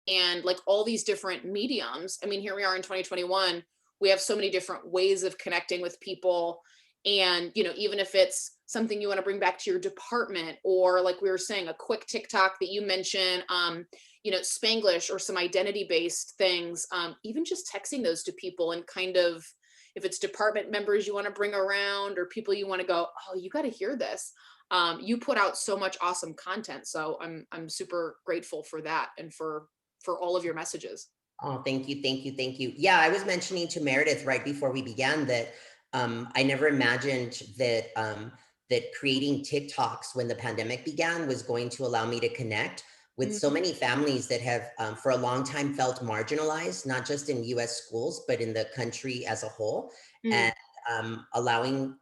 and like all these different mediums. I mean, here we are in 2021, we have so many different ways of connecting with people. And, even if it's something you want to bring back to your department, or like we were saying, a quick TikTok that you mentioned, Spanglish or some identity based things, even just texting those to people and kind of, if it's department members you want to bring around or people you want to go, oh, you got to hear this. You put out so much awesome content. So I'm super grateful for that and for all of your messages. Oh, thank you, thank you, thank you. Yeah, I was mentioning to Meredith right before we began that I never imagined that that creating TikToks when the pandemic began was going to allow me to connect with so Mhm. many families that have for a long time felt marginalized, not just in U.S. schools, but in the country as a whole, and Mm, allowing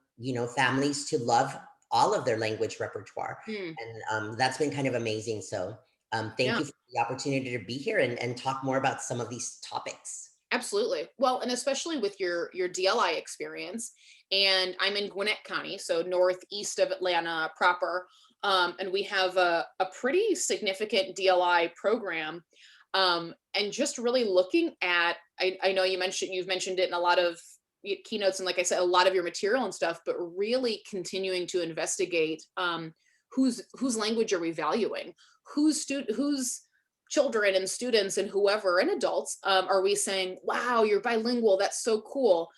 families to love all of their language repertoire, mm, and that's been kind of amazing. So thank yeah, you for the opportunity to be here and talk more about some of these topics. absolutely. Well, and especially with your DLI experience, and I'm in Gwinnett County, so northeast of Atlanta proper, and we have a pretty significant DLI program, and just really looking at, I know you've mentioned it in a lot of keynotes and like I said, a lot of your material and stuff, but really continuing to investigate, whose language are we valuing, whose children and students and whoever and adults, are we saying, wow, you're bilingual, that's so cool,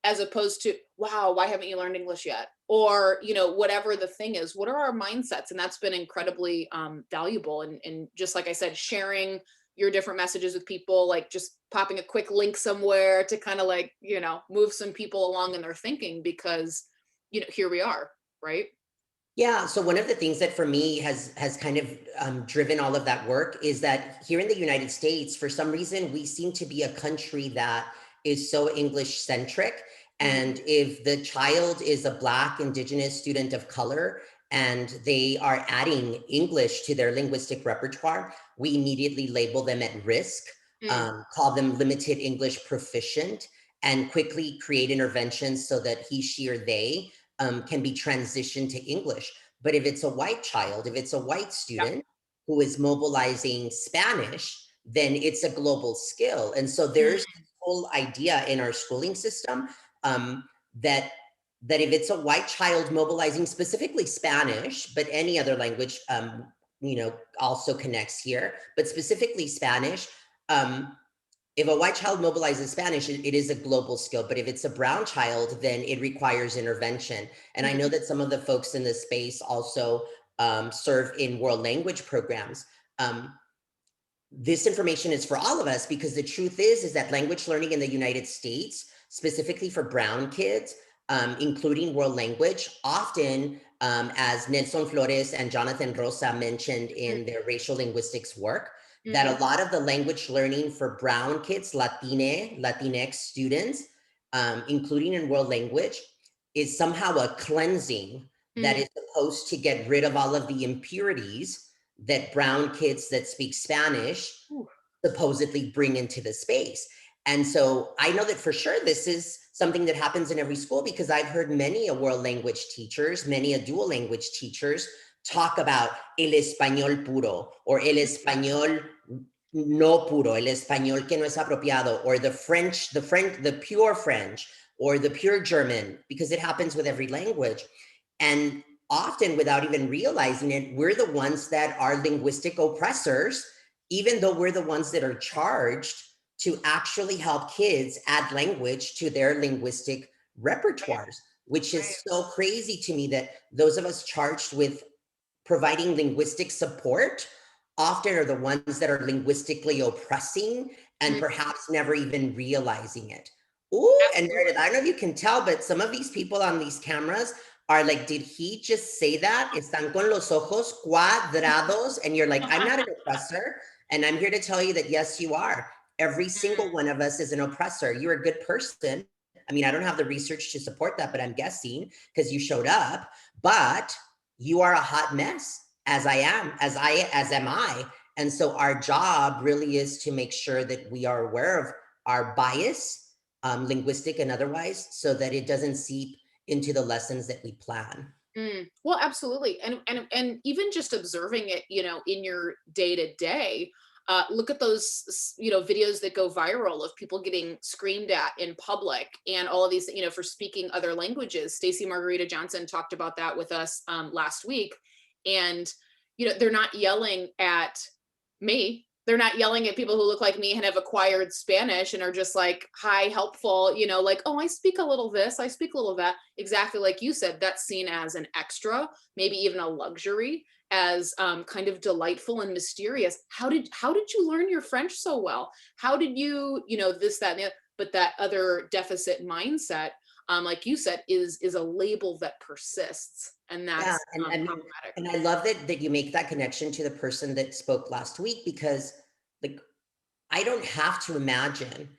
as opposed to, wow, why haven't you learned English yet, or whatever the thing is, what are our mindsets? And that's been incredibly valuable. And just like I said, sharing your different messages with people, like just popping a quick link somewhere to kind of like move some people along in their thinking, because here we are, right? Yeah. So one of the things that for me has kind of driven all of that work is that here in the United States, for some reason, we seem to be a country that is so English centric. Mhm. And if the child is a Black Indigenous student of color and they are adding English to their linguistic repertoire, we immediately label them at risk, Mm, call them limited English proficient, and quickly create interventions so that he, she, or they can be transitioned to English. But if it's a white child, if it's a white yeah. student who is mobilizing Spanish, then it's a global skill. And so there's Mm, this whole idea in our schooling system um, that that if it's a white child mobilizing specifically Spanish, but any other language, also connects here, but specifically Spanish. Um, if a white child mobilizes Spanish, it is a global skill. But if it's a brown child, then it requires intervention. And I know mm, that some of the folks in this space also serve in world language programs. Um, this information is for all of us because the truth is that language learning in the United States, specifically for brown kids, including world language, often, as Nelson Flores and Jonathan Rosa mentioned mm, in their racial linguistics work, that mm, a lot of the language learning for brown kids, Latinx students, including in world language, is somehow a cleansing that mm. is supposed to get rid of all of the impurities that brown kids that speak Spanish Ooh, supposedly bring into the space. And so I know that for sure this is something that happens in every school because I've heard many a world language teachers, many a dual language teachers talk about el español puro or el español no puro, el español que no es apropiado, or the pure French, or the pure German, because it happens with every language. And often without even realizing it, we're the ones that are linguistic oppressors, even though we're the ones that are charged to actually help kids add language to their linguistic right, repertoires, which right. is so crazy to me that those of us charged with providing linguistic support often are the ones that are linguistically oppressing and Mm, perhaps never even realizing it. Ooh, and Meredith, absolutely. I don't know if you can tell, but some of these people on these cameras are like, did he just say that? Están con los ojos cuadrados. And you're like, I'm not an oppressor. And I'm here to tell you that, yes, you are. Every single Mm, one of us is an oppressor. You're a good person. I mean, I don't have the research to support that, but I'm guessing because you showed up. But you are a hot mess, as I am, as am I. And so our job really is to make sure that we are aware of our bias, linguistic and otherwise, so that it doesn't seep into the lessons that we plan. mm. Well, absolutely. And even just observing it, in your day to day. Look at those, videos that go viral of people getting screamed at in public and all of these, for speaking other languages. Stacey Margarita Johnson talked about that with us last week. And, they're not yelling at me. They're not yelling at people who look like me and have acquired Spanish and are just like, hi, helpful, like, oh, I speak a little this, I speak a little that. Exactly like you said, that's seen as an extra, maybe even a luxury, as kind of delightful and mysterious. How did you learn your French so well? How did you, this, that, and the other? But that other deficit mindset, like you said, is a label that persists, and Yeah, that's problematic. and I love that you make that connection to the person that spoke last week, because like I don't have to imagine.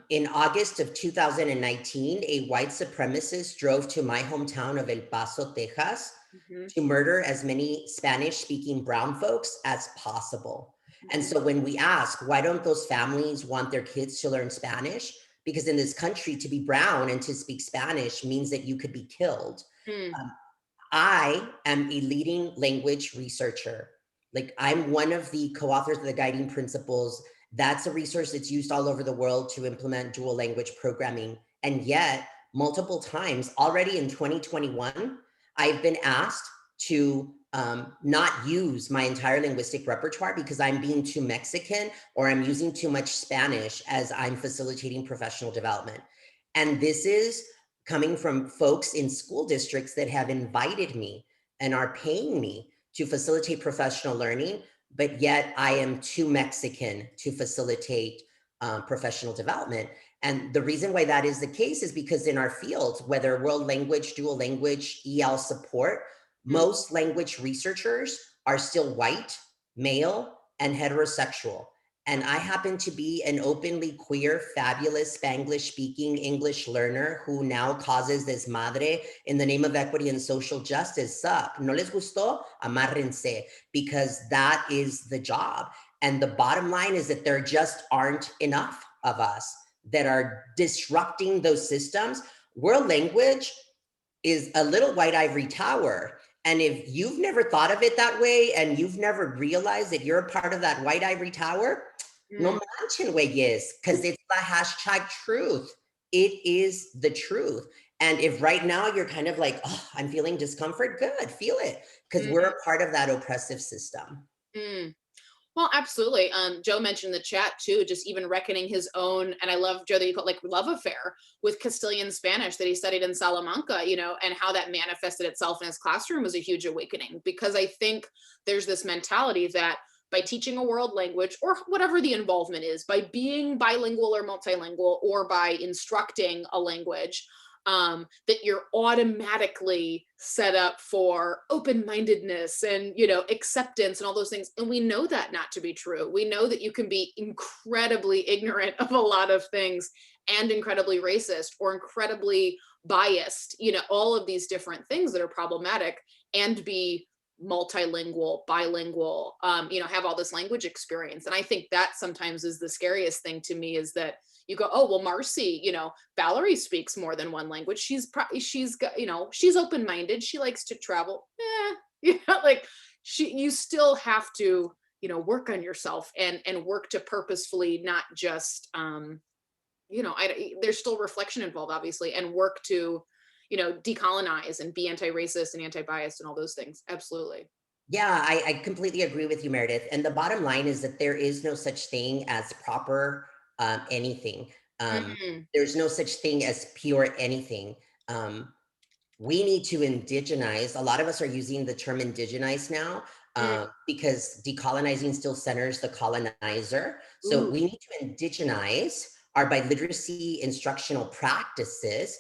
In August of 2019, a white supremacist drove to my hometown of El Paso, Texas, Mhm, to murder as many Spanish-speaking brown folks as possible. And mhm, so when we ask, why don't those families want their kids to learn Spanish? Because in this country, to be brown and to speak Spanish means that you could be killed. mm, Um, I am a leading language researcher. Like, I'm one of the co-authors of the guiding principles. That's a resource that's used all over the world to implement dual language programming. And yet, multiple times already in 2021, I've been asked to not use my entire linguistic repertoire because I'm being too Mexican or I'm using too much Spanish as I'm facilitating professional development. And this is coming from folks in school districts that have invited me and are paying me to facilitate professional learning, but yet I am too Mexican to facilitate professional development. And the reason why that is the case is because in our fields, whether world language, dual language, EL support, mm. most language researchers are still white, male, and heterosexual. And I happen to be an openly queer, fabulous Spanglish speaking English learner who now causes desmadre in the name of equity and social justice. Suck. No les gustó? Amárrense, because that is the job. And the bottom line is that there just aren't enough of us that are disrupting those systems. World language is a little white ivory tower. And if you've never thought of it that way and you've never realized that you're a part of that white ivory tower, no Mm. manchen, güeyes, because it's the hashtag truth. It is the truth. And if right now you're kind of like, oh, I'm feeling discomfort, good, feel it, because we're Mm. a part of that oppressive system. Mm. Well, absolutely. Joe mentioned in the chat too, just even reckoning his own, and I love, Joe, that you put like love affair with Castilian Spanish that he studied in Salamanca, and how that manifested itself in his classroom was a huge awakening, because I think there's this mentality that by teaching a world language or whatever the involvement is, by being bilingual or multilingual or by instructing a language, that you're automatically set up for open-mindedness and acceptance and all those things. And we know that not to be true. We know that you can be incredibly ignorant of a lot of things and incredibly racist or incredibly biased, all of these different things that are problematic, and be multilingual, bilingual, have all this language experience. And I think that sometimes is the scariest thing to me, is that you go, oh, well, Marcy, Valerie speaks more than one language. She's got, she's open-minded. She likes to travel. Like you still have to, work on yourself and work to purposefully, not just, there's still reflection involved, obviously, and work to, decolonize and be anti-racist and anti-biased and all those things. Absolutely. Yeah, I completely agree with you, Meredith. And the bottom line is that there is no such thing as proper anything. Mm, There's no such thing as pure anything. Um, we need to indigenize. A lot of us are using the term indigenize now mm, because decolonizing still centers the colonizer. So ooh, we need to indigenize our biliteracy instructional practices,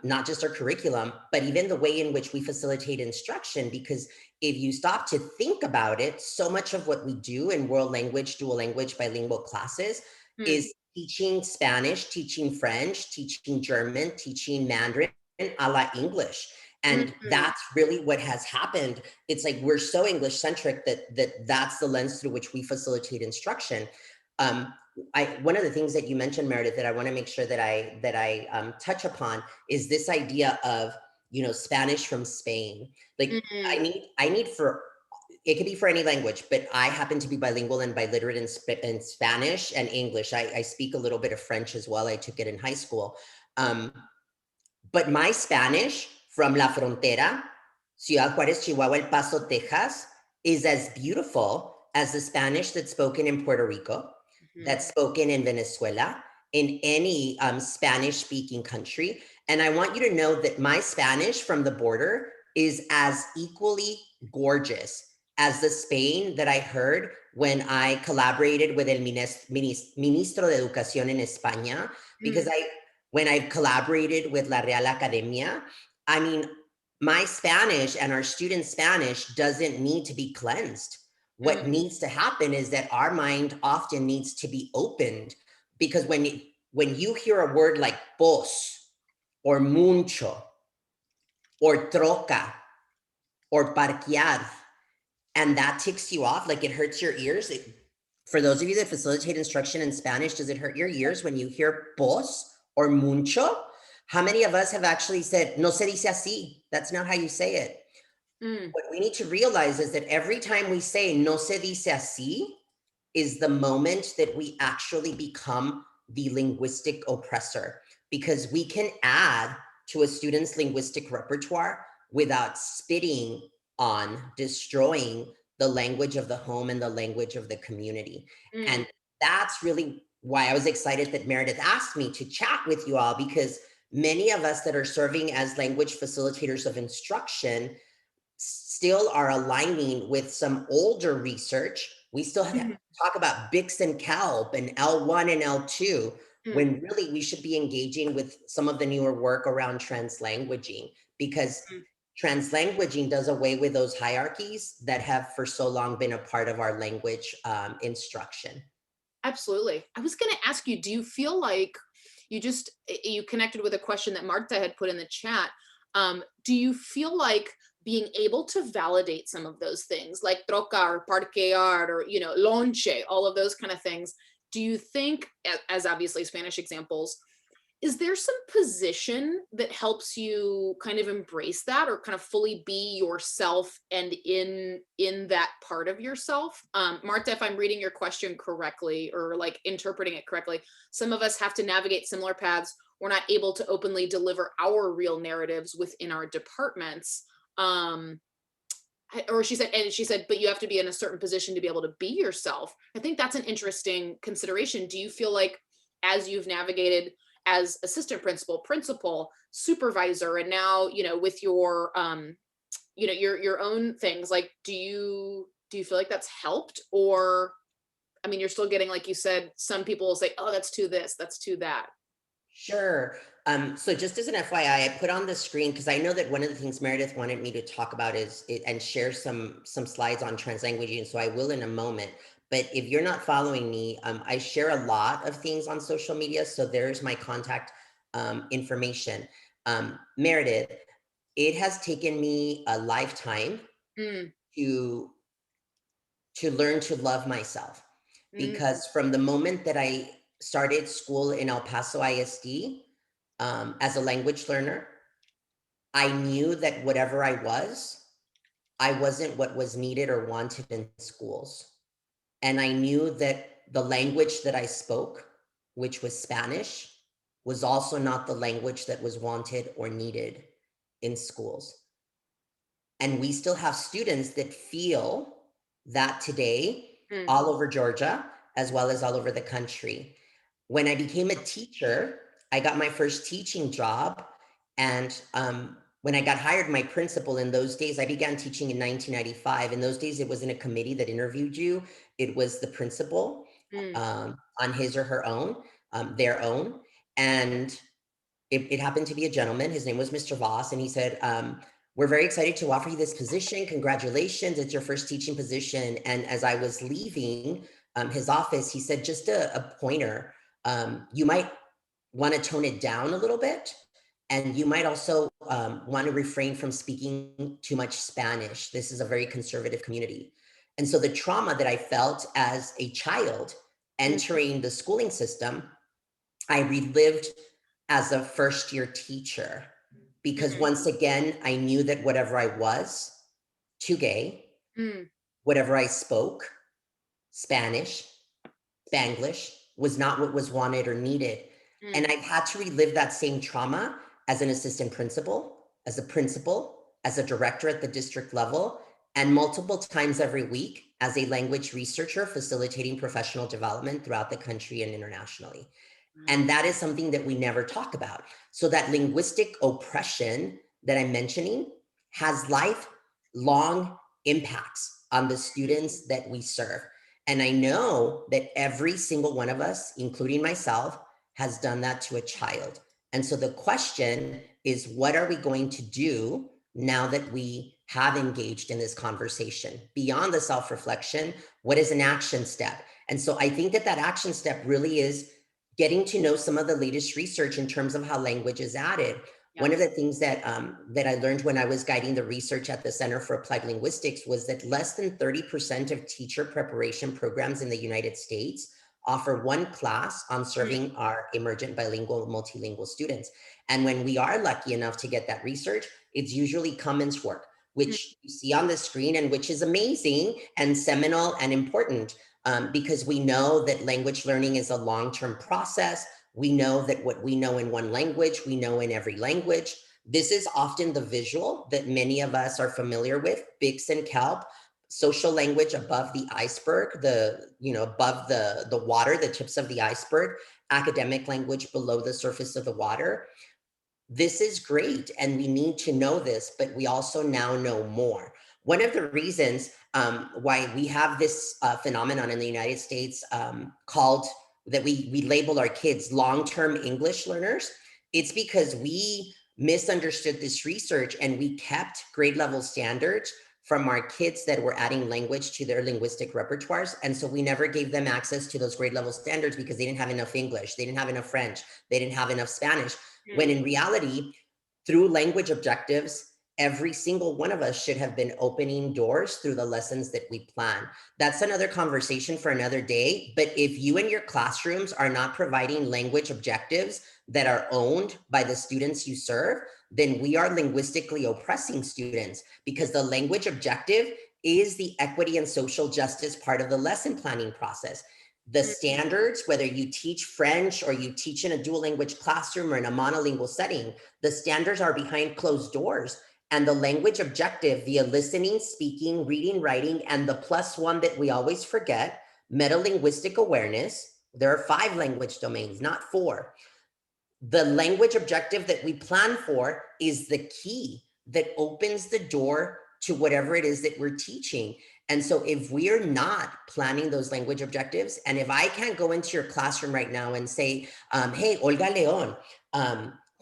not just our curriculum, but even the way in which we facilitate instruction. Because if you stop to think about it, so much of what we do in world language, dual language, bilingual classes mm, is teaching Spanish, teaching French, teaching German, teaching Mandarin a la English. mm, And mm, that's really what has happened. It's like we're so English centric that's the lens through which we facilitate instruction. Um, one of the things that you mentioned, Meredith, that I want to make sure that I touch upon is this idea of Spanish from Spain. Like mm, I need for it could be for any language, but I happen to be bilingual and biliterate in Spanish and English. I speak a little bit of French as well. I took it in high school. Um, but my Spanish from La Frontera, Ciudad Juárez, Chihuahua, El Paso, Texas, is as beautiful as the Spanish that's spoken in Puerto Rico, that's spoken in Venezuela, in any Spanish-speaking country. And I want you to know that my Spanish from the border is as equally gorgeous as the Spain that I heard when I collaborated with el Ministro de Educación en España, because when I collaborated with La Real Academia, I mean, my Spanish and our students' Spanish doesn't need to be cleansed. What needs to happen is that our mind often needs to be opened, because when you hear a word like pos or mucho or troca or parquear, and that ticks you off, like it hurts your ears. For those of you that facilitate instruction in Spanish, does it hurt your ears when you hear pos or mucho? How many of us have actually said, no se dice así? That's not how you say it. What we need to realize is that every time we say no se dice así is the moment that we actually become the linguistic oppressor, because we can add to a student's linguistic repertoire without spitting on, destroying the language of the home and the language of the community. And that's really why I was excited that Meredith asked me to chat with you all, because many of us that are serving as language facilitators of instruction still are aligning with some older research. We still have to talk about Bix and Kelp and L1 and L2, when really we should be engaging with some of the newer work around translanguaging, because translanguaging does away with those hierarchies that have for so long been a part of our language instruction. Absolutely. I was going to ask you, do you feel like you connected with a question that Marta had put in the chat. Do you feel like being able to validate some of those things like trocar, parquear, or, lonche, all of those kind of things, do you think, as obviously Spanish examples, is there some position that helps you kind of embrace that, or kind of fully be yourself and in that part of yourself? Marta, if I'm reading your question correctly, or like interpreting it correctly, some of us have to navigate similar paths. We're not able to openly deliver our real narratives within our departments. Or she said, but you have to be in a certain position to be able to be yourself. I think that's an interesting consideration. Do you feel like, as you've navigated as assistant principal, supervisor, and now, with your, your own things, like, do you feel like that's helped? Or, I mean, you're still getting, like you said, some people will say, oh, that's too this, that's too that. Sure. So just as an FYI, I put on the screen, because I know that one of the things Meredith wanted me to talk about and share some slides on translanguaging. So I will in a moment. But if you're not following me, I share a lot of things on social media. So there's my contact information. Meredith, it has taken me a lifetime to learn to love myself, because from the moment that I started school in El Paso ISD as a language learner, I knew that whatever I wasn't what was needed or wanted in schools. And I knew that the language that I spoke, which was Spanish, was also not the language that was wanted or needed in schools. And we still have students that feel that today, all over Georgia, as well as all over the country. When I became a teacher, I got my first teaching job. And when I got hired, my principal in those days, I began teaching in 1995. In those days, it wasn't a committee that interviewed you. It was the principal on his or her own, their own. And it happened to be a gentleman. His name was Mr. Voss. And he said, we're very excited to offer you this position. Congratulations. It's your first teaching position. And as I was leaving his office, he said, just a pointer. You might want to tone it down a little bit. And you might also want to refrain from speaking too much Spanish. This is a very conservative community. And so the trauma that I felt as a child entering the schooling system, I relived as a first-year teacher, because once again, I knew that whatever I was, too gay, whatever I spoke, Spanish, Spanglish, was not what was wanted or needed. And I've had to relive that same trauma as an assistant principal, as a principal, as a director at the district level, and multiple times every week as a language researcher facilitating professional development throughout the country and internationally. And that is something that we never talk about. So that linguistic oppression that I'm mentioning has lifelong impacts on the students that we serve. And I know that every single one of us, including myself, has done that to a child. And so the question is, what are we going to do now that we have engaged in this conversation? Beyond the self-reflection, what is an action step? And so I think that that action step really is getting to know some of the latest research in terms of how language is added. Yeah. One of the things that that I learned when I was guiding the research at the Center for Applied Linguistics was that less than 30% of teacher preparation programs in the United States offer one class on serving our emergent bilingual, multilingual students. And when we are lucky enough to get that research, it's usually Cummins work, which you see on the screen and which is amazing and seminal and important. Because we know that language learning is a long-term process. We know that what we know in one language, we know in every language. This is often the visual that many of us are familiar with, Bix and Kelp, social language above the iceberg, above the water, the tips of the iceberg, academic language below the surface of the water. This is great, and we need to know this, but we also now know more. One of the reasons why we have this phenomenon in the United States called that we label our kids long-term English learners, it's because we misunderstood this research and we kept grade level standards from our kids that were adding language to their linguistic repertoires. And so we never gave them access to those grade level standards because they didn't have enough English, they didn't have enough French, they didn't have enough Spanish. When in reality, through language objectives, every single one of us should have been opening doors through the lessons that we plan. That's another conversation for another day. But if you and your classrooms are not providing language objectives that are owned by the students you serve, then we are linguistically oppressing students, because the language objective is the equity and social justice part of the lesson planning process. The standards, whether you teach French or you teach in a dual language classroom or in a monolingual setting, the standards are behind closed doors. And the language objective via listening, speaking, reading, writing, and the plus one that we always forget, metalinguistic awareness. There are 5 language domains, not 4. The language objective that we plan for is the key that opens the door to whatever it is that we're teaching. And so if we're not planning those language objectives, and if I can't go into your classroom right now and say, hey, Olga Leon,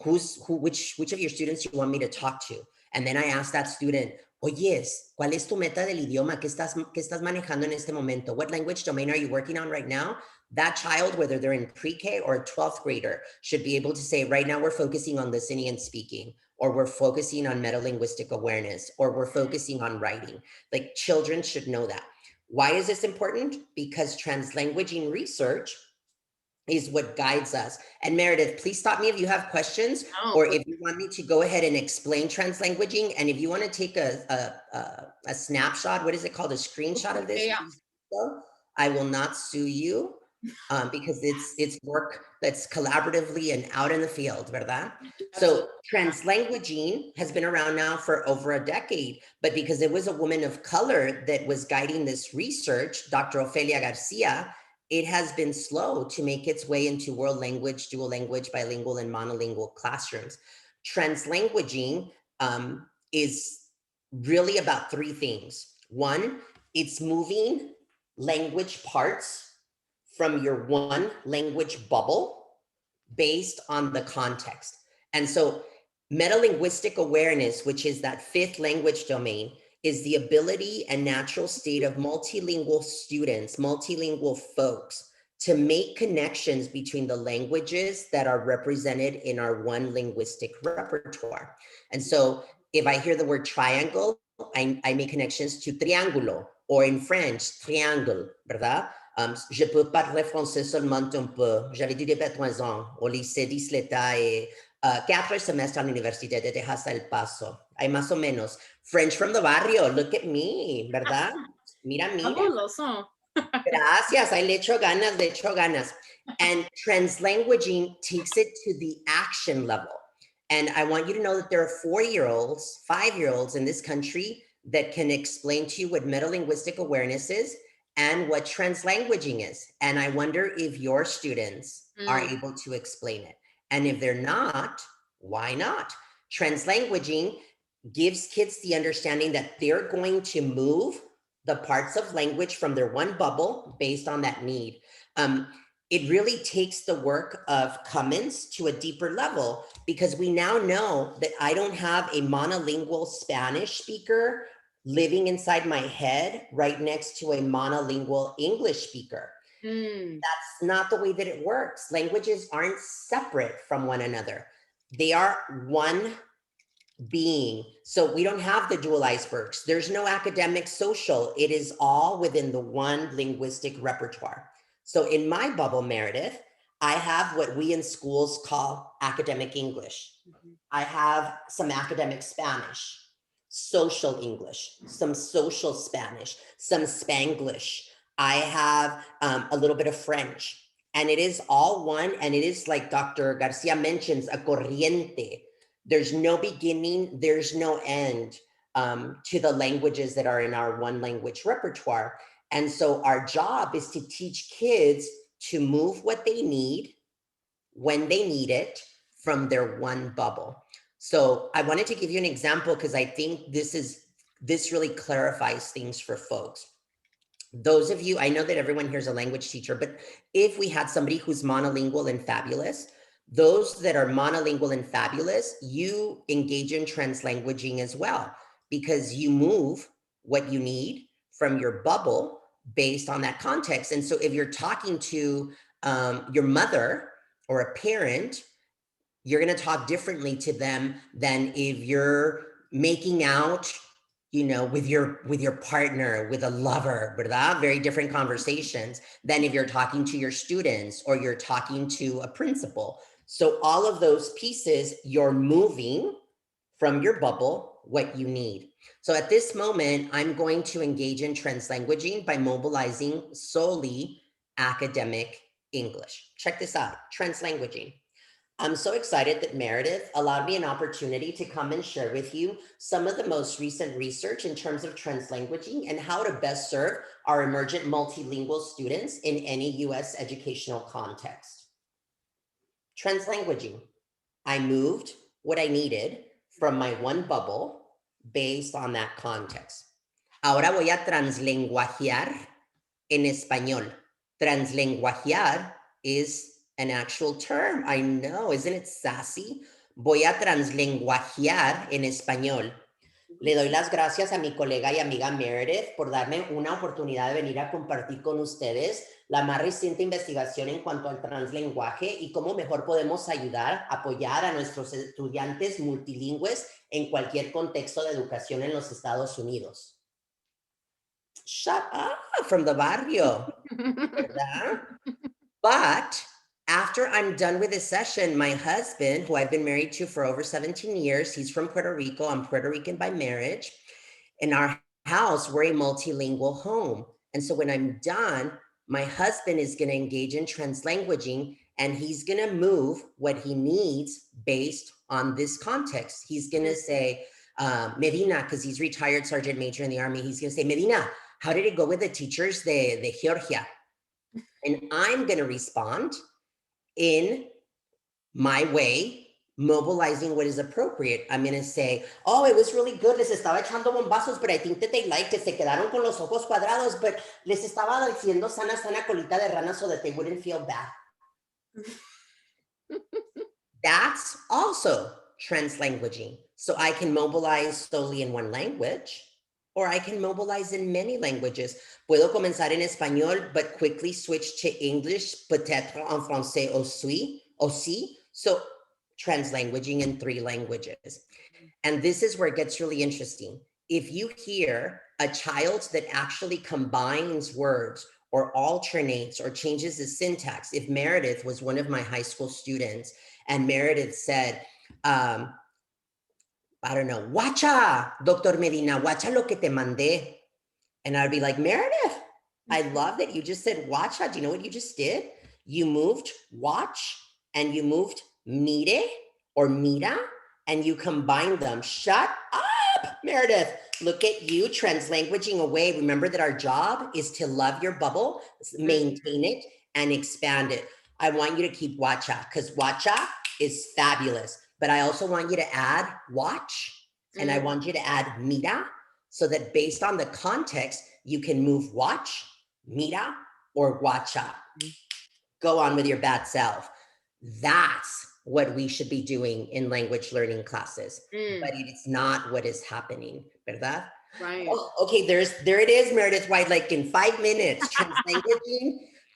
which of your students you want me to talk to? And then I ask that student, oyes, ¿cuál es tu meta del idioma? ¿Qué estás manejando en este momento? What language domain are you working on right now? That child, whether they're in pre-K or a 12th grader, should be able to say, right now we're focusing on listening and speaking, or we're focusing on metalinguistic awareness, or we're focusing on writing. Like, children should know that. Why is this important? Because translanguaging research is what guides us. And Meredith, please stop me if you have questions, or if you want me to go ahead and explain translanguaging. And if you want to take a snapshot, what is it called? A screenshot of this? Yeah. I will not sue you because it's work that's collaboratively and out in the field, ¿verdad? So translanguaging has been around now for over a decade, but because it was a woman of color that was guiding this research, Dr. Ofelia Garcia, it has been slow to make its way into world language, dual language, bilingual, and monolingual classrooms. Translanguaging is really about 3 things. 1, it's moving language parts from your one language bubble based on the context. And so metalinguistic awareness, which is that 5th language domain, is the ability and natural state of multilingual students, multilingual folks, to make connections between the languages that are represented in our one linguistic repertoire. And so if I hear the word triangle, I make connections to triangulo, or in French, triangle, ¿verdad? Je peux parler français seulement un peu. J'avais 3 ans au lycée d'Isleta et 4 semestres à l'Université de Texas El Paso. Hay más o menos. French from the barrio, look at me, ¿verdad? Mira, mira. Fabuloso. Gracias, I le echo ganas, le echo ganas. And translanguaging takes it to the action level. And I want you to know that there are 4-year-olds, 5-year-olds in this country that can explain to you what metalinguistic awareness is and what translanguaging is. And I wonder if your students are able to explain it. And if they're not, why not? Translanguaging gives kids the understanding that they're going to move the parts of language from their one bubble based on that need. It really takes the work of Cummins to a deeper level, because we now know that I don't have a monolingual Spanish speaker living inside my head right next to a monolingual English speaker. That's not the way that it works. Languages aren't separate from one another. They are one being. So we don't have the dual icebergs. There's no academic social. It is all within the one linguistic repertoire. So in my bubble, Meredith, I have what we in schools call academic English. I have some academic Spanish, social English, some social Spanish, some Spanglish. I have a little bit of French, and it is all one. And it is, like Dr. Garcia mentions, a corriente. There's no beginning, there's no end to the languages that are in our one language repertoire. And so our job is to teach kids to move what they need when they need it from their one bubble. So I wanted to give you an example because I think this really clarifies things for folks. Those of you, I know that everyone here is a language teacher, but if we had somebody who's monolingual and fabulous, those that are monolingual and fabulous, you engage in translanguaging as well, because you move what you need from your bubble based on that context. And so if you're talking to your mother or a parent, you're going to talk differently to them than if you're making out, you know, with your partner, with a lover, ¿verdad? Very different conversations than if you're talking to your students or you're talking to a principal. So all of those pieces, you're moving from your bubble what you need. So at this moment, I'm going to engage in translanguaging by mobilizing solely academic English. Check this out, translanguaging. I'm so excited that Meredith allowed me an opportunity to come and share with you some of the most recent research in terms of translanguaging and how to best serve our emergent multilingual students in any US educational context. Translanguaging. I moved what I needed from my one bubble based on that context. Ahora voy a translenguajear en español. Translenguajear is an actual term. I know, isn't it sassy? Voy a translenguajear en español. Le doy las gracias a mi colega y amiga Meredith por darme una oportunidad de venir a compartir con ustedes la más reciente investigación en cuanto al translenguaje y cómo mejor podemos ayudar, apoyar a nuestros estudiantes multilingües en cualquier contexto de educación en los Estados Unidos. Shut up from the barrio, ¿verdad? But after I'm done with this session, my husband, who I've been married to for over 17 years, he's from Puerto Rico. I'm Puerto Rican by marriage. In our house, we're a multilingual home. And so when I'm done, my husband is going to engage in translanguaging, and he's going to move what he needs based on this context. He's going to say, Medina, because he's retired sergeant major in the Army, he's going to say, Medina, how did it go with the teachers de Georgia? And I'm going to respond in my way, mobilizing what is appropriate. I'm going to say, oh, it was really good. Les estaba echando bombazos, but I think that they liked it. Se quedaron con los ojos cuadrados, but les estaba diciendo sana, sana colita de rana so that they wouldn't feel bad. That's also translanguaging. So I can mobilize solely in one language, or I can mobilize in many languages. Puedo comenzar en español, but quickly switch to English, peut-être en français aussi. So translanguaging in 3 languages. And this is where it gets really interesting. If you hear a child that actually combines words or alternates or changes the syntax, if Meredith was one of my high school students and Meredith said, I don't know, guacha, Dr. Medina, guacha lo que te mandé. And I'd be like, Meredith, I love that you just said watcha. Do you know what you just did? You moved watch and you moved mire or mira and you combined them. Shut up, Meredith. Look at you translanguaging away. Remember that our job is to love your bubble, maintain it, and expand it. I want you to keep watcha because watcha is fabulous. But I also want you to add watch and I want you to add mira so that based on the context, you can move watch, mira, or watcha. Go on with your bad self. That's what we should be doing in language learning classes, but it's not what is happening, ¿verdad? Right. Oh, okay, there it is, Meredith White, like in 5 minutes,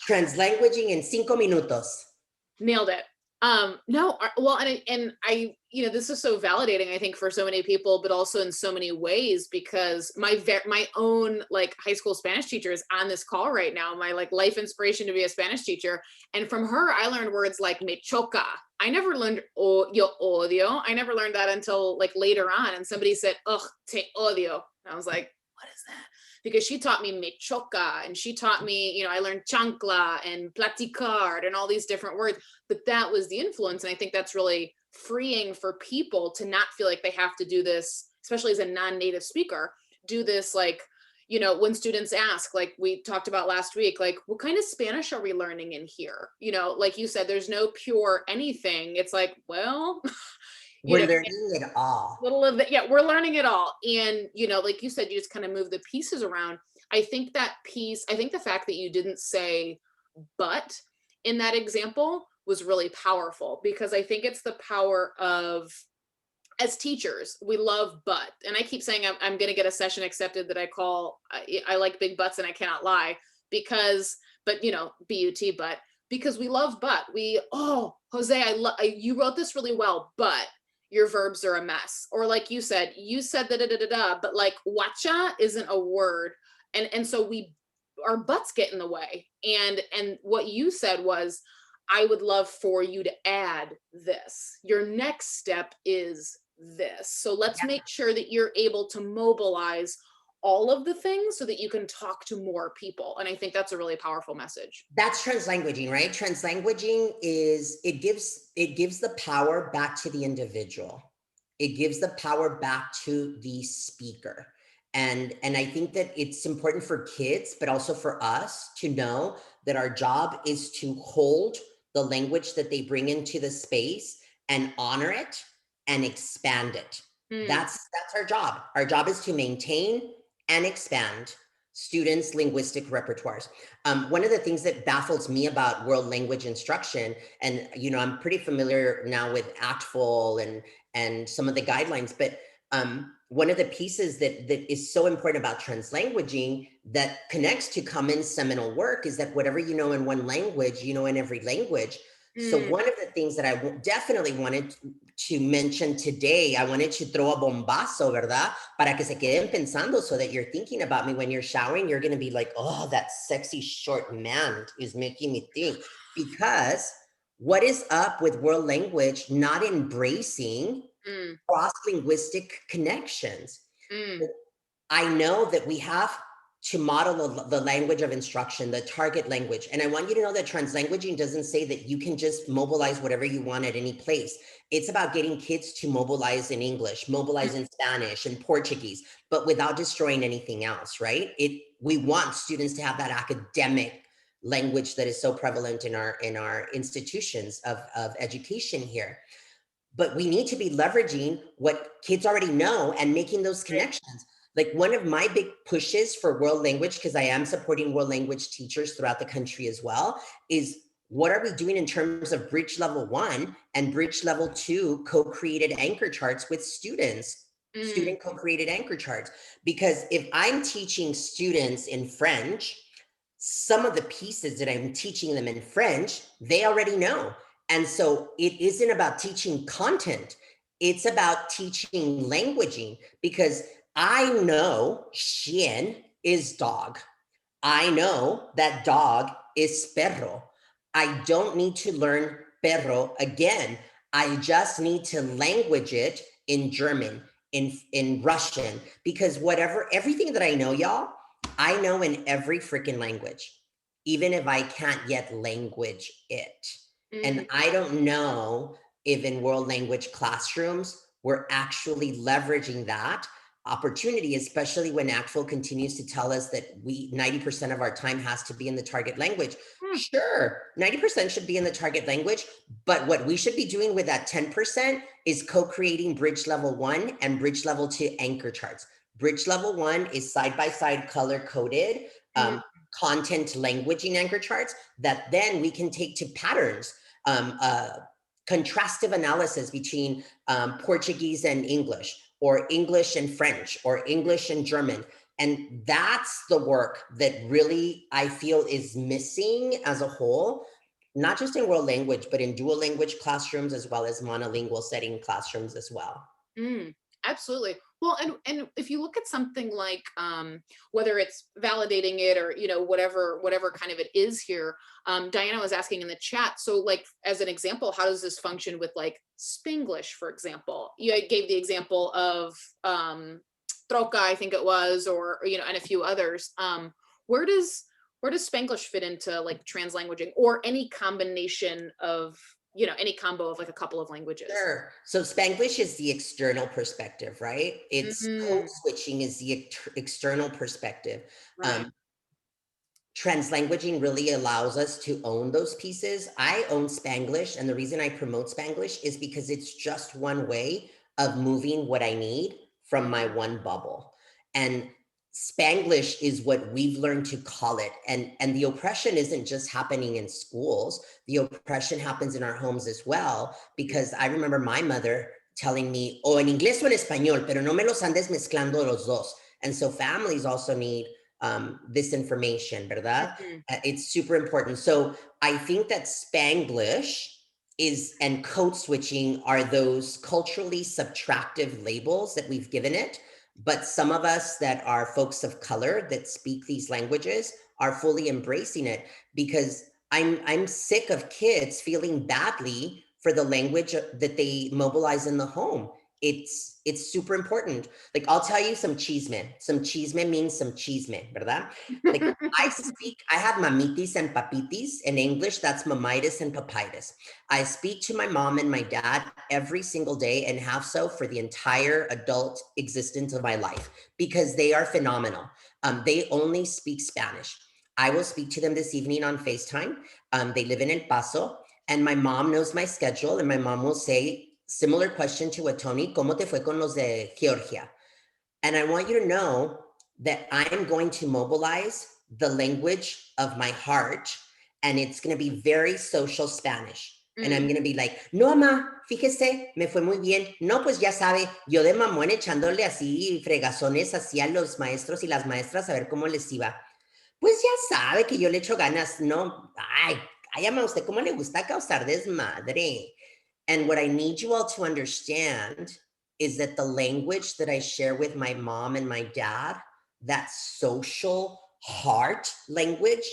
translanguaging in 5 minutos. Nailed it. No, well, and I, you know, this is so validating, I think, for so many people, but also in so many ways, because my own like high school Spanish teacher is on this call right now, my like life inspiration to be a Spanish teacher. And from her, I learned words like me choca. I never learned yo odio. I never learned that until like later on. And somebody said, ugh, te odio. And I was like, what is that? Because she taught me me choca, and she taught me, you know, I learned chancla and platicar and all these different words, but that was the influence. And I think that's really freeing for people to not feel like they have to do this, especially as a non-native speaker, do this, like, you know, when students ask, like we talked about last week, like, what kind of Spanish are we learning in here? You know, like you said, there's no pure anything. It's like, well, we're learning it all. Little of it, yeah, we're learning it all. And, you know, like you said, you just kind of move the pieces around. I think that piece, I think the fact that you didn't say but in that example was really powerful, because I think it's the power of, as teachers, we love but, and I keep saying I'm going to get a session accepted that I call, I like big butts and I cannot lie, because, but you know, but, because we love but. We, oh, Jose, you wrote this really well, but your verbs are a mess. Or like you said da da da da da, but like watcha isn't a word. And so our butts get in the way. And what you said was, I would love for you to add this. Your next step is this. So let's make sure that you're able to mobilize all of the things so that you can talk to more people. And I think that's a really powerful message. That's translanguaging, right? Translanguaging is, it gives the power back to the individual. It gives the power back to the speaker. And I think that it's important for kids, but also for us to know that our job is to hold the language that they bring into the space and honor it and expand it. That's our job. Our job is to maintain and expand students' linguistic repertoires. One of the things that baffles me about world language instruction, and you know, I'm pretty familiar now with ACTFL and some of the guidelines, but one of the pieces that is so important about translanguaging that connects to Cummins' seminal work is that whatever you know in one language, you know in every language. So one of the things that I definitely wanted to mention today, I wanted to throw a bombazo, ¿verdad? Para que se queden pensando, so that you're thinking about me when you're showering, you're going to be like, oh, that sexy short man is making me think. Because what is up with world language not embracing cross-linguistic connections? I know that we have to model the language of instruction, the target language. And I want you to know that translanguaging doesn't say that you can just mobilize whatever you want at any place. It's about getting kids to mobilize in English, mobilize in Spanish and Portuguese, but without destroying anything else, right? We want students to have that academic language that is so prevalent in our institutions of education here. But we need to be leveraging what kids already know and making those connections. Like one of my big pushes for world language, because I am supporting world language teachers throughout the country as well, is what are we doing in terms of bridge level 1 and bridge level 2 co-created anchor charts with students, student co-created anchor charts? Because if I'm teaching students in French, some of the pieces that I'm teaching them in French, they already know. And so it isn't about teaching content. It's about teaching languaging, because I know chien is dog. I know that dog is perro. I don't need to learn perro again. I just need to language it in German, in Russian, because everything that I know, y'all, I know in every freaking language, even if I can't yet language it. And Mm, I don't know if in world language classrooms, we're actually leveraging that opportunity, especially when Actual continues to tell us that 90% of our time has to be in the target language. mm, Sure, 90% should be in the target language, but what we should be doing with that 10% is co-creating bridge level 1 and bridge level 2 anchor charts. Bridge level 1 is side-by-side color-coded mm, content languaging anchor charts that then we can take to patterns, um, uh, contrastive analysis between Portuguese and English, or English and French, or English and German. And that's the work that really I feel is missing as a whole, not just in world language, but in dual language classrooms as well as monolingual setting classrooms as well. mm. Absolutely. Well, and if you look at something like whether it's validating it or whatever kind of it is here, Diana was asking in the chat. So, like as an example, how does this function with like Spanglish, for example? You gave the example of troca, I think it was, or and a few others. Where does where does Spanglish fit into like translanguaging or any combination of any combo of like a couple of languages? Sure. So Spanglish is the external perspective, right? It's code Mm, switching is the external perspective. right. Um, Translanguaging really allows us to own those pieces. I own Spanglish, and the reason I promote Spanglish is because it's just one way of moving what I need from my one bubble. And Spanglish is what we've learned to call it. And the oppression isn't just happening in schools. The oppression happens in our homes as well, because I remember my mother telling me, "O en inglés o en español, pero no me los andes mezclando los dos." And so families also need this information, ¿verdad? Mhm. It's super important. So I think that Spanglish is and code switching are those culturally subtractive labels that we've given it. But some of us that are folks of color that speak these languages are fully embracing it, because I'm sick of kids feeling badly for the language that they mobilize in the home. It's super important. Like, I'll tell you some chisme. Some chisme means some chisme, ¿verdad? Like, I have mamitis and papitis. In English, that's mamitis and papitis. I speak to my mom and my dad every single day and have so for the entire adult existence of my life, because they are phenomenal. They only speak Spanish. I will speak to them this evening on FaceTime. They live in El Paso, and my mom knows my schedule, and my mom will say, similar question to what Tony, ¿cómo te fue con los de Georgia? And I want you to know that I'm going to mobilize the language of my heart, and it's going to be very social Spanish. And I'm Mm. going to be like, no, mamá, fíjese, me fue muy bien. No, pues ya sabe, yo de mamón echándole así fregazones así a los maestros y las maestras a ver cómo les iba. Pues ya sabe que yo le echo ganas. No, ay, cállame usted, ¿cómo le gusta causar desmadre? And what I need you all to understand is that the language that I share with my mom and my dad, that social heart language,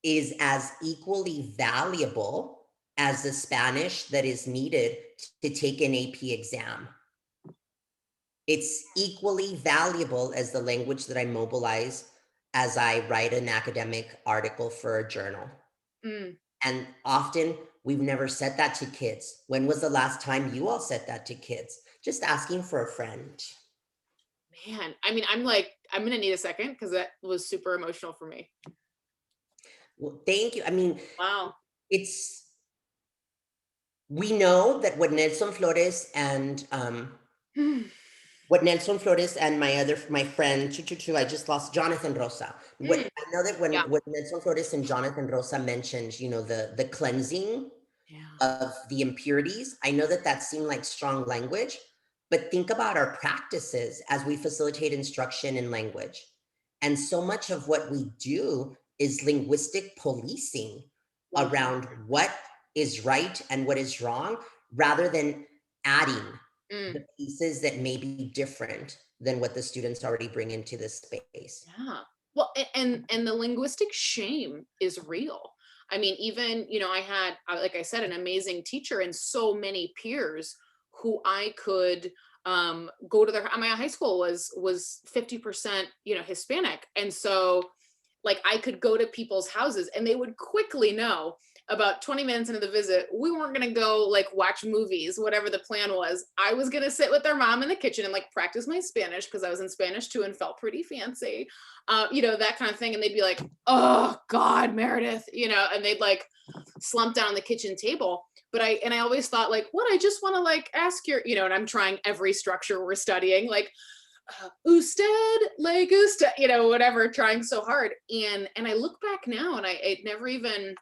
is as equally valuable as the Spanish that is needed to take an AP exam. It's equally valuable as the language that I mobilize as I write an academic article for a journal. Mm. And often we've never said that to kids. When was the last time you all said that to kids? Just asking for a friend. Man, I mean, I'm gonna need a second because that was super emotional for me. Well, thank you. I mean, Wow. it's, we know that what Nelson Flores and my friend, I just lost Jonathan Rosa. What Mm. I know that when Yeah. what Nelson Flores and Jonathan Rosa mentioned, the cleansing Yeah. of the impurities, I know that that seemed like strong language, but think about our practices as we facilitate instruction in language. And so much of what we do is linguistic policing 100. around what is right and what is wrong, rather than adding the Mm. pieces that may be different than what the students already bring into this space. Yeah. Well, and the linguistic shame is real. I mean, even, I had, like I said, an amazing teacher and so many peers who I could go to their, my high school was 50%, Hispanic. And so like I could go to people's houses and they would quickly know about 20 minutes into the visit, we weren't going to go like watch movies, whatever the plan was. I was going to sit with their mom in the kitchen and like practice my Spanish because I was in Spanish too and felt pretty fancy, that kind of thing. And they'd be like, oh God, Meredith, and they'd like slump down on the kitchen table. But I always thought like, what, I just want to like ask your, and I'm trying every structure we're studying, like, usted, le gusta, whatever, trying so hard. And I look back now and I never even,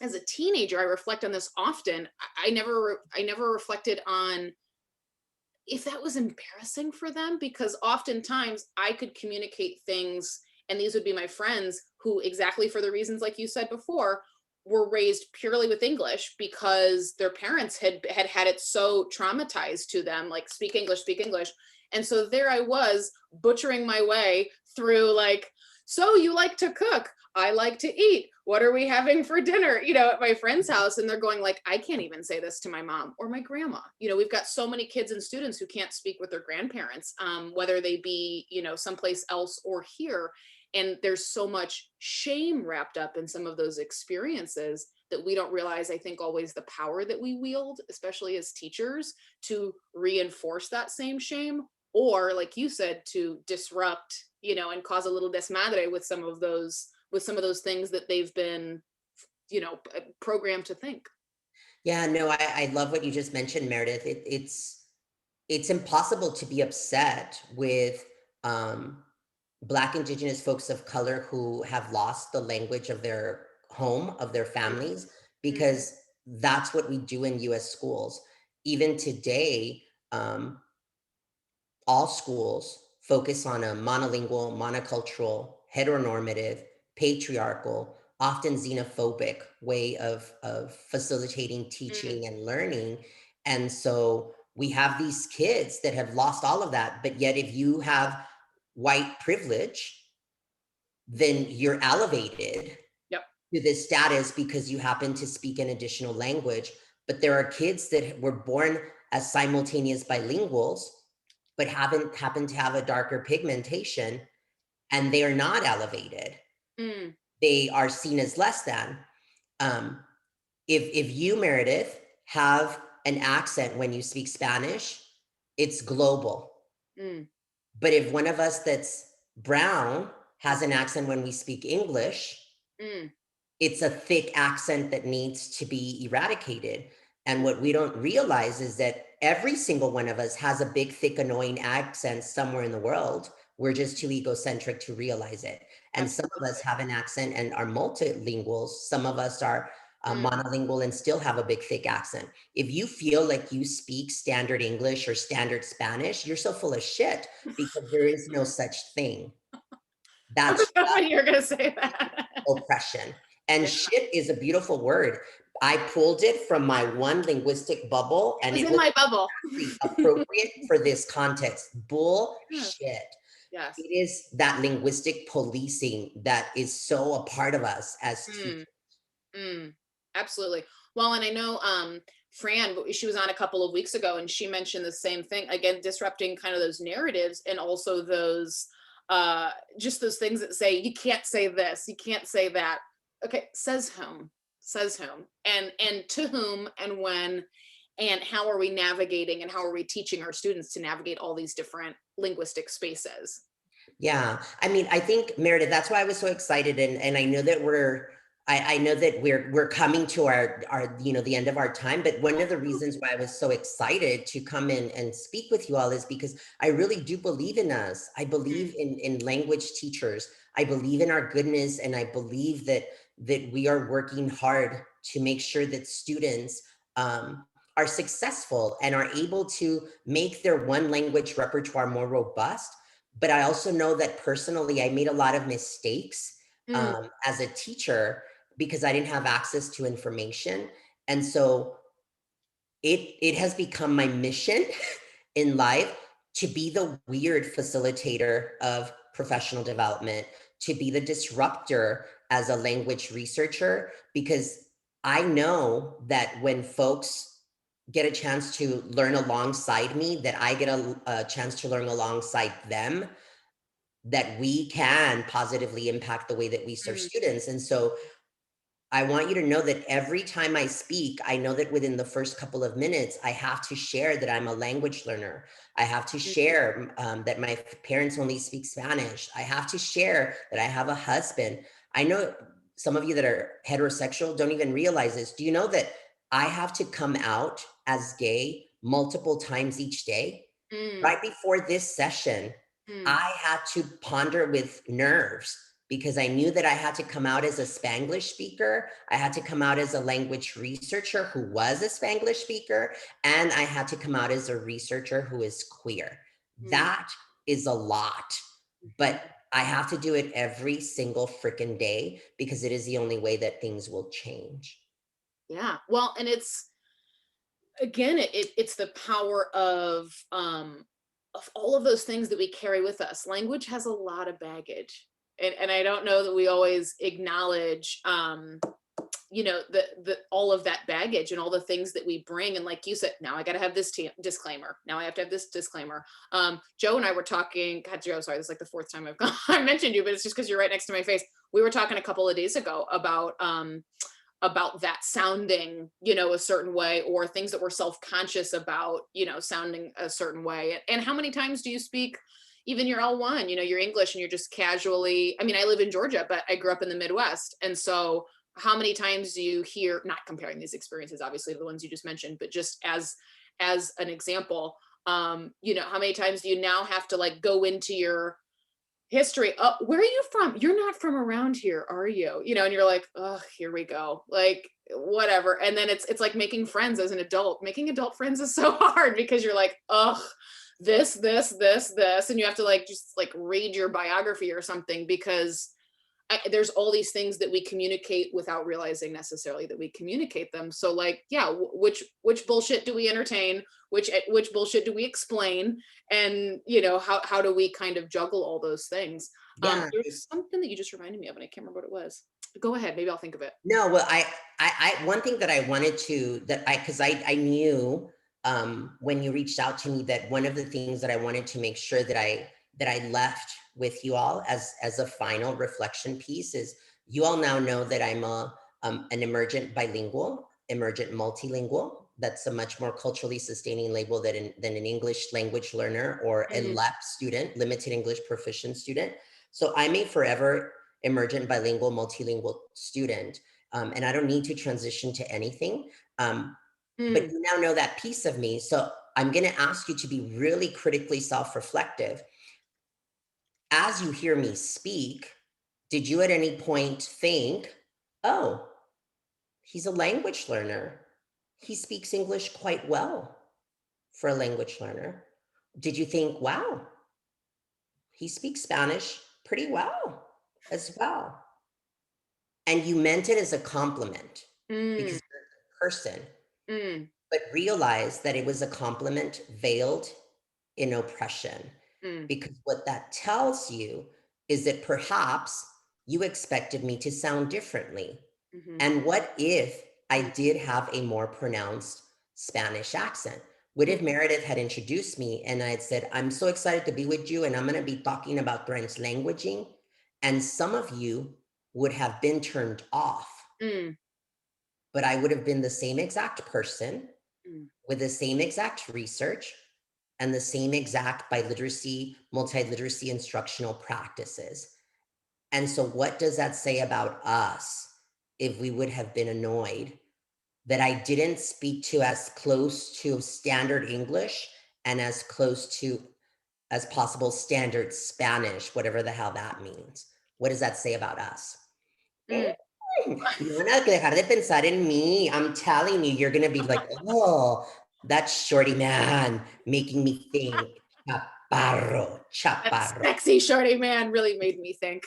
as a teenager, I reflect on this often. I never reflected on if that was embarrassing for them, because oftentimes I could communicate things and these would be my friends who, exactly for the reasons like you said before, were raised purely with English because their parents had it so traumatized to them, like speak English, speak English. And so there I was butchering my way through like, so you like to cook, I like to eat, what are we having for dinner, at my friend's house. And they're going like, I can't even say this to my mom or my grandma. We've got so many kids and students who can't speak with their grandparents, whether they be, someplace else or here. And there's so much shame wrapped up in some of those experiences that we don't realize, I think, always the power that we wield, especially as teachers, to reinforce that same shame, or like you said, to disrupt, and cause a little desmadre with some of those things that they've been, programmed to think. Yeah, no, I love what you just mentioned, Meredith. It's impossible to be upset with Black, Indigenous folks of color who have lost the language of their home, of their families, because that's what we do in US schools. Even today, all schools focus on a monolingual, monocultural, heteronormative, patriarchal, often xenophobic way of facilitating teaching and learning. And so we have these kids that have lost all of that. But yet, if you have white privilege, then you're elevated to this status because you happen to speak an additional language. But there are kids that were born as simultaneous bilinguals, but haven't happened to have a darker pigmentation, and they are not elevated. They are seen as less than. If you, Meredith, have an accent when you speak Spanish, it's global. But if one of us that's brown has an accent when we speak English, it's a thick accent that needs to be eradicated. And what we don't realize is that every single one of us has a big, thick, annoying accent somewhere in the world. We're just too egocentric to realize it. And some of us have an accent and are multilinguals. Some of us are monolingual and still have a big, thick accent. If you feel like you speak standard English or standard Spanish, you're so full of shit, because there is no such thing. That's You're going to say that. Oppression. And shit is a beautiful word. I pulled it from my one linguistic bubble, and it was in my bubble. Appropriate for this context. Bullshit. Yes. It is that linguistic policing that is so a part of us as teachers. Absolutely. Well, and I know Fran, she was on a couple of weeks ago, and she mentioned the same thing, again, disrupting kind of those narratives, and also those just those things that say, you can't say this, you can't say that. Okay, says whom, and to whom, and when, and how are we navigating, and how are we teaching our students to navigate all these different linguistic spaces? Yeah, I mean, I think, Meredith, that's why I was so excited, and I know that I know that we're coming to our the end of our time, but one of the reasons why I was so excited to come in and speak with you all is because I really do believe in us. I believe in language teachers. I believe in our goodness, and I believe that we are working hard to make sure that students are successful and are able to make their one language repertoire more robust. But I also know that personally, I made a lot of mistakes as a teacher because I didn't have access to information. And so it has become my mission in life to be the weird facilitator of professional development, to be the disruptor as a language researcher, because I know that when folks get a chance to learn alongside me, that I get a chance to learn alongside them, that we can positively impact the way that we serve Mm, students. And so I want you to know that every time I speak, I know that within the first couple of minutes, I have to share that I'm a language learner. I have to mm, share that my parents only speak Spanish. I have to share that I have a husband. I know some of you that are heterosexual don't even realize this. Do you know that I have to come out as gay multiple times each day? mm, Right before this session, mm, I had to ponder with nerves because I knew that I had to come out as a Spanglish speaker. I had to come out as a language researcher who was a Spanglish speaker, and I had to come out as a researcher who is queer. mm, That is a lot, mhm. but I have to do it every single freaking day because it is the only way that things will change. Yeah. Well, and it's again, it's the power of all of those things that we carry with us. Language has a lot of baggage. And I don't know that we always acknowledge the all of that baggage and all the things that we bring. And like you said, now I got to have this disclaimer, now I have to have this disclaimer. Joe and I were talking, God, Joe, sorry, this is like the fourth time I mentioned you, but it's just because you're right next to my face. We were talking a couple of days ago about that sounding, a certain way, or things that we're self-conscious about, sounding a certain way. And how many times do you speak even your L1, your English, and you're just casually, I mean, I live in Georgia, but I grew up in the Midwest. And so how many times do you hear, not comparing these experiences, obviously, to the ones you just mentioned, but just as an example, how many times do you now have to like go into your history? Oh, where are you from? You're not from around here, are you? And you're like, oh, here we go. Like, whatever. And then it's like making friends as an adult. Making adult friends is so hard because you're like, oh, this, and you have to like just like read your biography or something because there's all these things that we communicate without realizing necessarily that we communicate them. So like, yeah, which bullshit do we entertain? Which bullshit do we explain? And how do we kind of juggle all those things? Yeah. There's something that you just reminded me of, and I can't remember what it was. Go ahead, maybe I'll think of it. No, well, one thing that I wanted to, because I knew when you reached out to me that one of the things that I wanted to make sure that I left with you all as a final reflection piece is you all now know that I'm an emergent bilingual, emergent multilingual. That's a much more culturally sustaining label than an English language learner or a Mm, LEP student, limited English proficient student. So I'm a forever emergent bilingual multilingual student, and I don't need to transition to anything. But mm, you now know that piece of me. So I'm going to ask you to be really critically self-reflective. As you hear me speak, did you at any point think, oh, he's a language learner? He speaks English quite well for a language learner. Did you think, wow, he speaks Spanish pretty well as well? And you meant it as a compliment mm, because you're a person, mm, but realize that it was a compliment veiled in oppression. mm, Because what that tells you is that perhaps you expected me to sound differently. mhm, And what if I mm, did have a more pronounced Spanish accent? What if mm, Meredith had introduced me and I had said, I'm so excited to be with you and I'm going to be talking about French languaging? And some of you would have been turned off, mm, but I would have been the same exact person mm, with the same exact research and the same exact biliteracy, multiliteracy instructional practices. And so, what does that say about us if we would have been annoyed that I didn't speak to as close to standard English and as close to as possible standard Spanish, whatever the hell that means? What does that say about us? mm. No van a dejar de pensar en mí. I'm telling you, you're gonna be like, oh, that's shorty man making me think. Chaparro, That chaparro. sexy shorty man really made me think.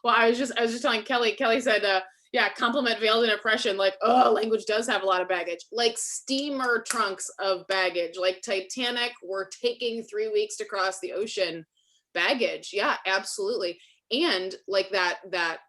Well, I was just telling Kelly. Kelly said, yeah, compliment veiled in oppression. Like, oh, language does have a lot of baggage. Like steamer trunks of baggage. Like Titanic, we're taking 3 weeks to cross the ocean. Baggage, yeah, absolutely. And like that,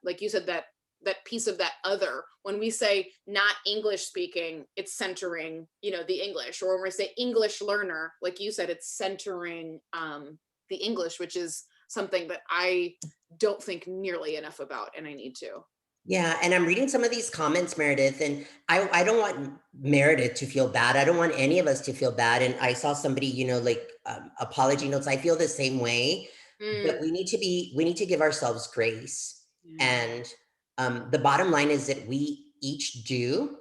like you said, that that piece of that other. When we say not English speaking, it's centering, the English. Or when we say English learner, like you said, it's centering the English, which is something that I don't think nearly enough about, and I need to. Yeah, and I'm reading some of these comments, Meredith, and I don't want Meredith to feel bad. I don't want any of us to feel bad. And I saw somebody, like apology notes. I feel the same way, but Mm, we need to give ourselves grace. yeah. And the bottom line is that we each do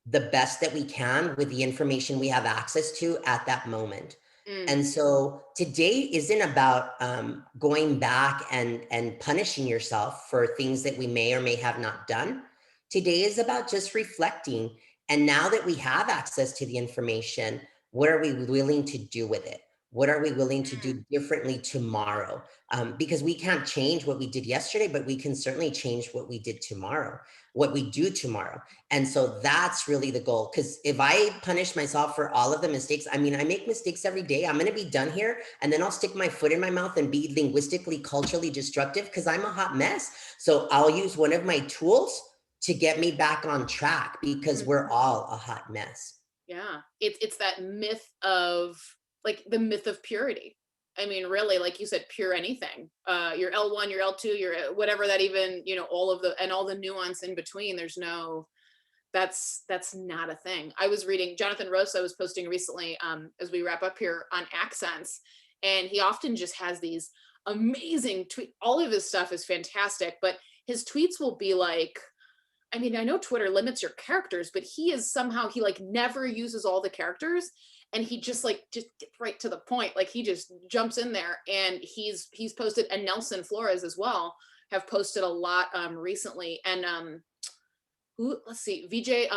the best that we can with the information we have access to at that moment. Mm, And so today isn't about going back and punishing yourself for things that we may or may have not done. Today is about just reflecting. And now that we have access to the information, what are we willing to do with it? What are we willing to mm, do differently tomorrow? Because we can't change what we did yesterday, but we can certainly change what we did tomorrow, what we do tomorrow. And so that's really the goal. Because if I punish myself for all of the mistakes, I mean, I make mistakes every day. I'm going to be done here. And then I'll stick my foot in my mouth and be linguistically, culturally destructive because I'm a hot mess. So I'll use one of my tools to get me back on track because mm. we're all a hot mess. Yeah. It's that myth of, like, the myth of purity. I mean, really, like you said, pure anything. Your L1, your L2, your whatever that even, all of the, and all the nuance in between. There's no, that's not a thing. I was reading Jonathan Rosa was posting recently, as we wrap up here, on accents, and he often just has these amazing tweet. All of his stuff is fantastic, but his tweets will be like, I mean, I know Twitter limits your characters, but he is somehow, he like never uses all the characters, and he just gets right to the point. Like, he just jumps in there, and he's posted, and Nelson Flores as well have posted a lot recently. And let's see, VJ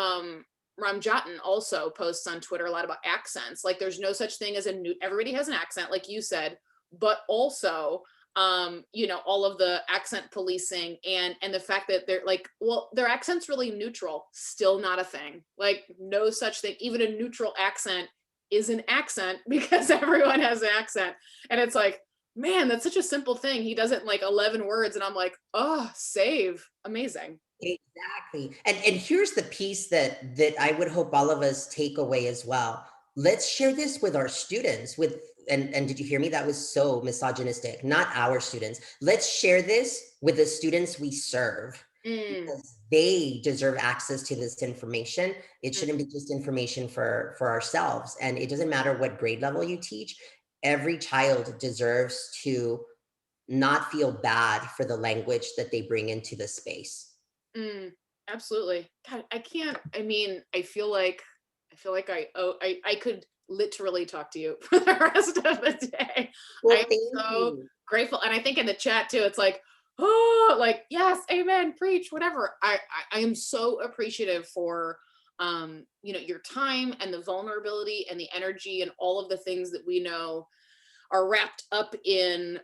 Ramjatan also posts on Twitter a lot about accents. Like, there's no such thing as a new, everybody has an accent, like you said, but also all of the accent policing, and the fact that they're like, well, their accent's really neutral, still not a thing. Like, no such thing. Even a neutral accent is an accent because everyone has an accent. And it's like, man, that's such a simple thing. He does it in like 11 words, and I'm like, oh, save. Amazing. Exactly. And here's the piece that I would hope all of us take away as well. Let's share this with our students with and did you hear me? That was so misogynistic. Not our students. Let's share this with the students we serve Mm, because they deserve access to this information. It mm, shouldn't be just information for ourselves. And it doesn't matter what grade level you teach. Every child deserves to not feel bad for the language that they bring into the space. mm, absolutely. God, I can't. I mean, I feel like I could literally talk to you for the rest of the day. I Well, am thank so you. grateful. And I think in the chat too, it's like, oh, like, yes, amen, preach, whatever. I am so appreciative for your time and the vulnerability and the energy and all of the things that we know are wrapped up in,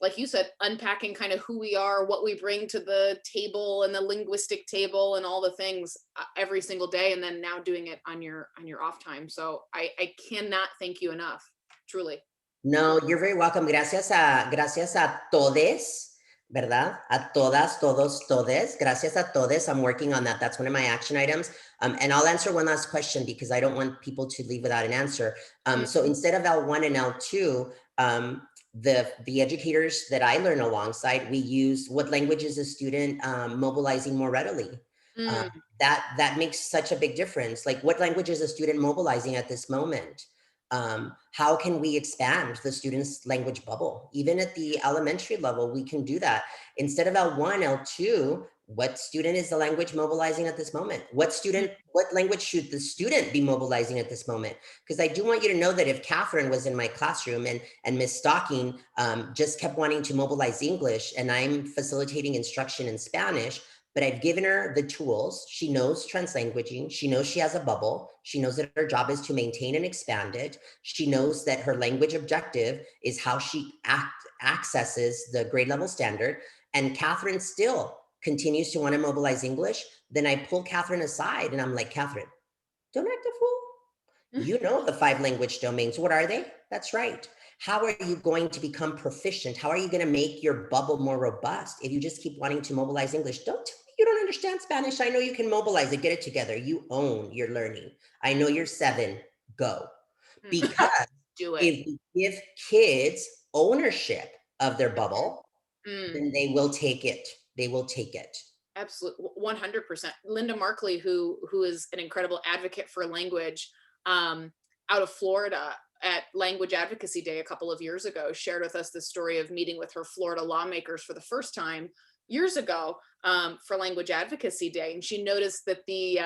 like you said, unpacking kind of who we are, what we bring to the table and the linguistic table and all the things, every single day, and then now doing it on your off time. So I cannot thank you enough, truly. No, you're very welcome. Gracias a todes, ¿verdad? A todas, todos, todes. Gracias a todes. I'm working on that. That's one of my action items. And I'll answer one last question because I don't want people to leave without an answer. Mm, So instead of L1 and L2, the educators that I learn alongside, we use what language is a student mobilizing more readily. Uh, mm, that makes such a big difference. Like, what language is a student mobilizing at this moment? How can we expand the student's language bubble? Even at the elementary level, we can do that. Instead of L1, L2, what student is the language mobilizing at this moment? What language should the student be mobilizing at this moment? Because I do want you to know that if Catherine was in my classroom and Miss Stocking just kept wanting to mobilize English and I'm facilitating instruction in Spanish, but I've given her the tools. She knows translanguaging. She knows she has a bubble. She knows that her job is to maintain and expand it. She knows that her language objective is how she accesses the grade level standard. And Catherine still continues to want to mobilize English. Then I pull Catherine aside and I'm like, Catherine, don't act a fool. mm, You know the 5 language domains. What are they? That's right. How are you going to become proficient? How are you going to make your bubble more robust if you just keep wanting to mobilize English? Don't tell me you don't understand Spanish. I know you can mobilize it, get it together. You own your learning. I know you're 7, go. Because Do it. if we give kids ownership of their bubble, Mm. then they will take it. They will take it. Absolutely, 100%. Linda Markley, who is an incredible advocate for language, um, out of Florida at Language Advocacy Day a couple of years ago, shared with us the story of meeting with her Florida lawmakers for the first time years ago, for Language Advocacy Day, and she noticed that the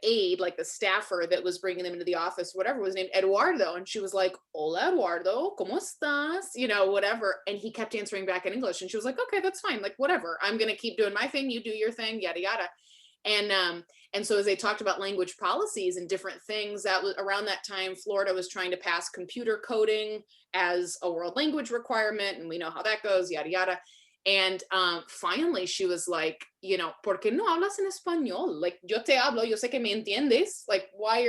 aide, like the staffer that was bringing them into the office, whatever, was named Eduardo, and she was like, "Hola, Eduardo, cómo estás?" Whatever, and he kept answering back in English, and she was like, "Okay, that's fine, like whatever. I'm gonna keep doing my thing. You do your thing, yada yada." And so as they talked about language policies and different things, that was around that time, Florida was trying to pass computer coding as a world language requirement, and we know how that goes, yada yada. And finally, she was like, ¿por qué no hablas en español? Like, yo te hablo, yo sé que me entiendes. Like, why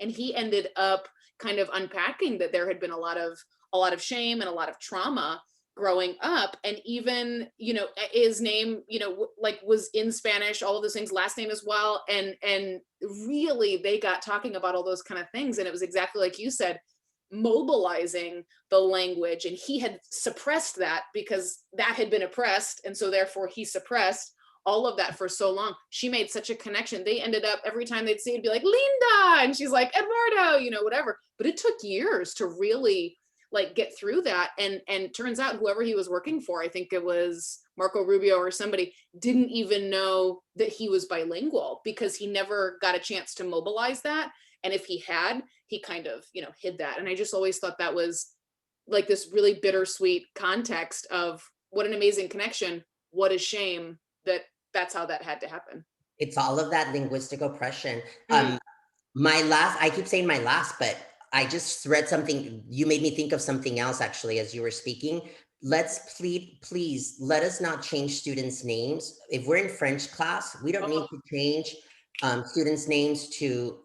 and he ended up kind of unpacking that there had been a lot of shame and a lot of trauma growing up. And even, his name, like was in Spanish, all of those things, last name as well. And really they got talking about all those kind of things. And it was exactly like you said, mobilizing the language, and he had suppressed that because that had been oppressed, and so therefore he suppressed all of that for so long. She made such a connection. They ended up, every time they'd see it, be like, Linda, and she's like, Eduardo, whatever. But it took years to really like get through that, and turns out whoever he was working for, I think it was Marco Rubio or somebody, didn't even know that he was bilingual because he never got a chance to mobilize that. And if he had, he kind of, hid that. And I just always thought that was like this really bittersweet context of what an amazing connection. What a shame that that's how that had to happen. It's all of that linguistic oppression. Mm. I keep saying my last, but I just read something. You made me think of something else actually as you were speaking. Please let us not change students' names. If we're in French class, we don't need to change students' names to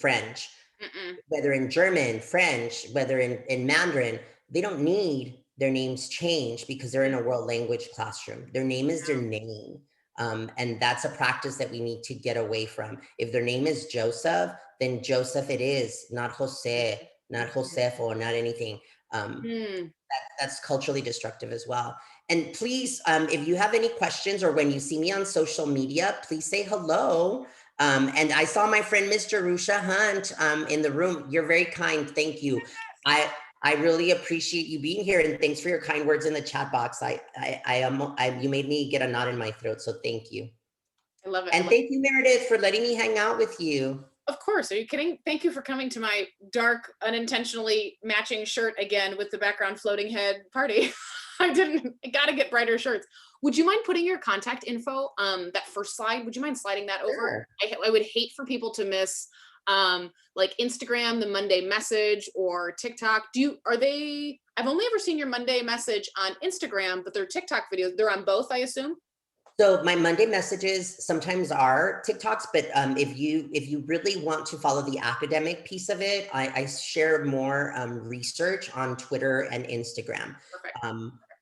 French. Mm-mm. Whether in German, French, whether in Mandarin, they don't need their names changed because they're in a world language classroom. Their name is their name. And that's a practice that we need to get away from. If their name is Joseph, then Joseph it is, not Jose, not Josef, or not anything. That's culturally destructive as well. And please, if you have any questions or when you see me on social media, please say hello. And I saw my friend, Mr. Rusha Hunt, in the room. You're very kind. Thank you. I really appreciate you being here, and thanks for your kind words in the chat box. You made me get a knot in my throat, so thank you. I love it. And thank you, Meredith, for letting me hang out with you. Of course. Are you kidding? Thank you for coming to my dark, unintentionally matching shirt again with the background floating head party. I gotta get brighter shirts. Would you mind putting your contact info, that first slide? Would you mind sliding that over? I would hate for people to miss like Instagram, the Monday message, or TikTok. I've only ever seen your Monday message on Instagram, but they're TikTok videos. They're on both, I assume. So my Monday messages sometimes are TikToks, but if you really want to follow the academic piece of it, I share more research on Twitter and Instagram.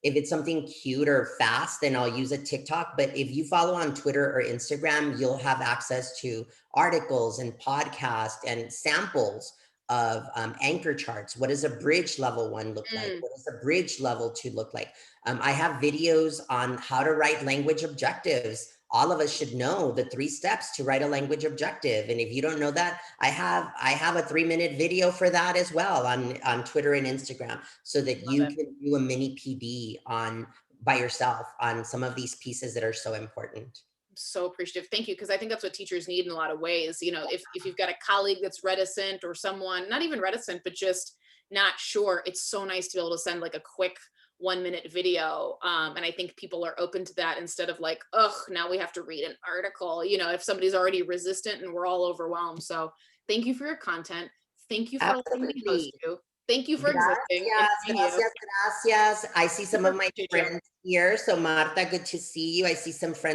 If it's something cute or fast, then I'll use a TikTok. But if you follow on Twitter or Instagram, you'll have access to articles and podcasts and samples of anchor charts. What does a bridge level 1 look like? What does a bridge level 2 look like? I have videos on how to write language objectives. All of us should know the 3 steps to write a language objective. And if you don't know that, I have a 3-minute video for that as well on Twitter and Instagram, so that you can do a mini PD by yourself on some of these pieces that are so important. So appreciative. Thank you. Because I think that's what teachers need in a lot of ways. If you've got a colleague that's reticent, or someone not even reticent, but just not sure, it's so nice to be able to send like a quick 1-minute video. And I think people are open to that instead of like, now we have to read an article, if somebody's already resistant and we're all overwhelmed. So thank you for your content. Thank you for letting me host you. Thank you for existing. Gracias. I see some of my friends here. So Marta, good to see you. I see some friends